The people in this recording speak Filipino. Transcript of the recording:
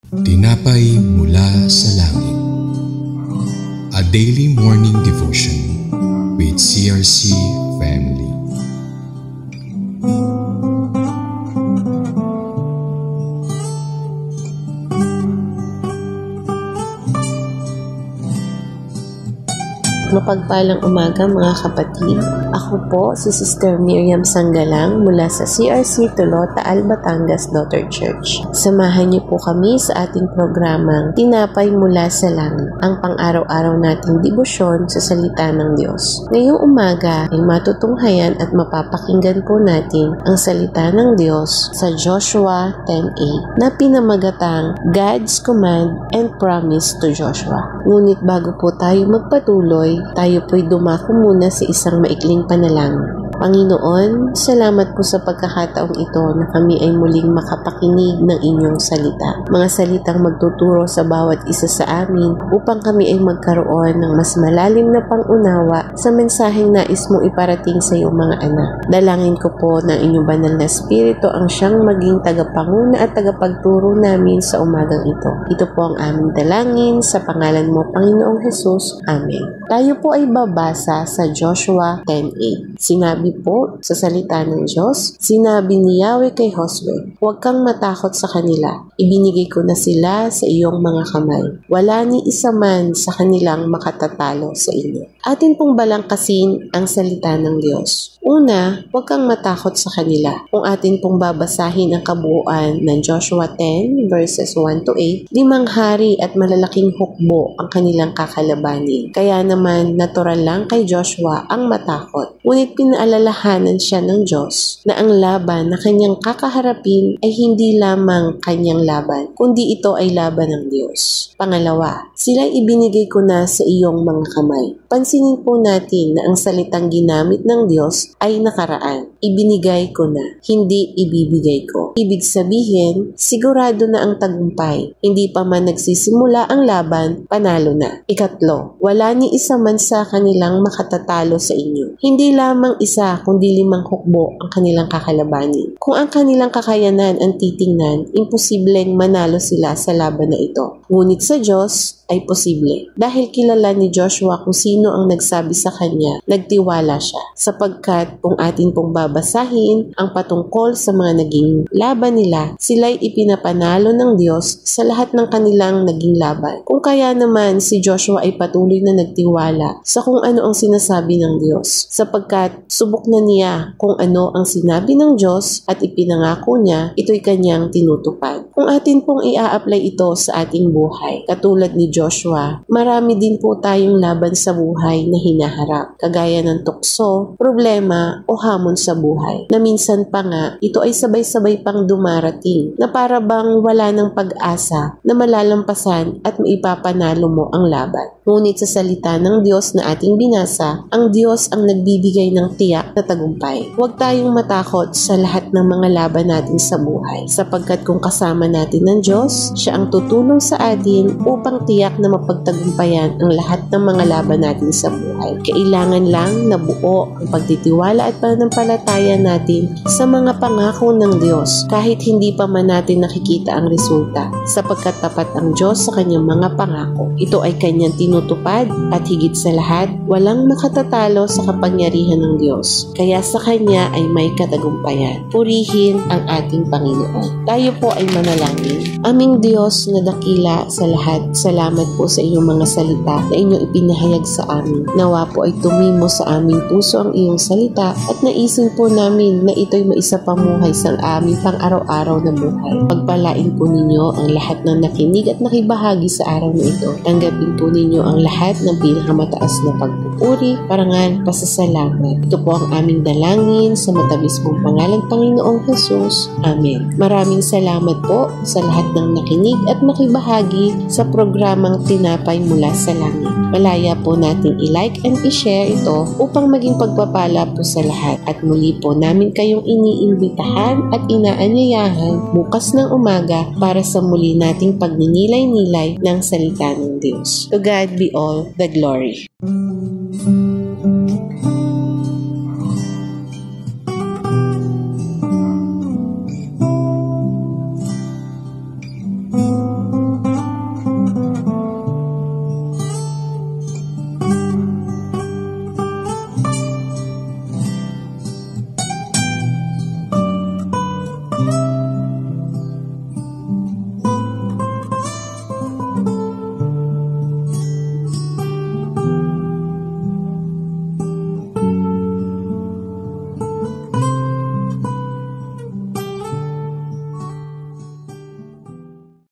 Tinapay mula sa langit. A daily morning devotion with CRC Family. Mapagpalang umaga mga kapatid. Ako po si Sister Miriam Sanggalang mula sa CRC Tulota, Batangas Daughter Church. Samahan niyo po kami sa ating programang Tinapay mula sa langit, ang pang-araw-araw nating debosyon sa salita ng Diyos. Ngayong umaga ay matutunghayan at mapapakinggan po natin ang salita ng Diyos sa Joshua 10:8 na pinamagatang God's Command and Promise to Joshua. Ngunit bago po tayo magpatuloy, tayo po'y dumako muna sa isang maikling panalangin. Panginoon, salamat po sa pagkakataong ito na kami ay muling makapakinig ng inyong salita. Mga salitang magtuturo sa bawat isa sa amin upang kami ay magkaroon ng mas malalim na pangunawa sa mensaheng nais mong iparating sa iyong mga anak. Dalangin ko po na inyong banal na Espiritu ang siyang maging tagapanguna at tagapagturo namin sa umagang ito. Ito po ang aming dalangin sa pangalan mo, Panginoong Jesus. Amen. Tayo po ay babasa sa Joshua 10:8. Sinabi po sa salita ng Diyos, sinabi ni Yahweh kay Josue, huwag kang matakot sa kanila. Ibinigay ko na sila sa iyong mga kamay. Wala ni isa man sa kanilang makatatalo sa inyo. Atin pong balangkasin ang salita ng Diyos. Una, huwag kang matakot sa kanila. Kung atin pong babasahin ang kabuuan ng Joshua 10 verses 1-8, 5 hari at malalaking hukbo ang kanilang kakalabanin. Kaya naman natural lang kay Joshua ang matakot. Ngunit pinaalalahanan siya ng Diyos na ang laban na kanyang kakaharapin ay hindi lamang kanyang laban, kundi ito ay laban ng Diyos. Pangalawa, sila'y ibinigay ko na sa iyong mga kamay. Pansinin po natin na ang salitang ginamit ng Diyos ay nakaraan. Ibinigay ko na, hindi ibibigay ko. Ibig sabihin, sigurado na ang tagumpay. Hindi pa man nagsisimula ang laban, panalo na. Ikatlo, wala ni isa man sa kanilang makatatalo sa inyo. Hindi lamang isa, kundi 5 hukbo ang kanilang kakalabanin. Kung ang kanilang kakayanan ang titingnan, imposibleng manalo sila sa laban na ito. Ngunit sa Diyos ay posible. Dahil kilala ni Joshua kung sino ang nagsabi sa kanya, nagtiwala siya. Sapagkat kung atin pong babasahin ang patungkol sa mga naging laban nila, sila'y ipinapanalo ng Diyos sa lahat ng kanilang naging laban. Kung kaya naman si Joshua ay patuloy na nagtiwala sa kung ano ang sinasabi ng Diyos. Sapagkat subok na niya kung ano ang sinabi ng Diyos at ipinangako niya, ito'y kanyang tinutupad. Kung atin pong ia-apply ito sa ating buhay, katulad ni Joshua, marami din po tayong laban sa buhay na hinaharap, kagaya ng tukso, problema o hamon sa buhay, na minsan pa nga ito ay sabay-sabay pang dumarating na para bang wala ng pag-asa na malalampasan at maipapanalo mo ang laban. Ngunit sa salita ng Diyos na ating binasa, ang Diyos ang nagbibigay ng tiyak na tagumpay. Huwag tayong matakot sa lahat ng mga laban natin sa buhay, sapagkat kung kasama natin ng Diyos, siya ang tutulong sa atin upang tiyak na mapagtagumpayan ang lahat ng mga laban natin sa buhay. Kailangan lang na buo ang pagtitiwala at pananampalataya natin sa mga pangako ng Diyos kahit hindi pa man natin nakikita ang resulta, sapagkat tapat ang Diyos sa kanyang mga pangako. Ito ay kanyang tinutupad at higit sa lahat, walang makatatalo sa kapangyarihan ng Diyos. Kaya sa kanya ay may katagumpayan. Purihin ang ating Panginoon. Tayo po ay manalangin. Aming Diyos na dakila sa lahat, salamat po sa iyong mga salita na inyong ipinahayag sa amin. Nawa po ay tumimo sa aming puso ang iyong salita at naisin po namin na ito'y maisapamuhay sa aming pang-araw-araw na buhay. Pagpalain po ninyo ang lahat ng nakinig at nakibahagi sa araw na ito. Tanggapin po ninyo ang lahat ng pinakamataas na pagpupuri, parangal, pasasalamat. Ito po ang aming dalangin sa matabis mong pangalang Panginoong Jesus. Amen. Maraming salamat po sa lahat ng nakinig at nakibahagi sa programang Tinapay mula sa langit. Malaya po natin i-like and i-share ito upang maging pagpapala po sa lahat. At muli po namin kayong iniimbitahan at inaanyayahan bukas ng umaga para sa muli nating pagninilay-nilay ng salita ng Diyos. To God be all the glory.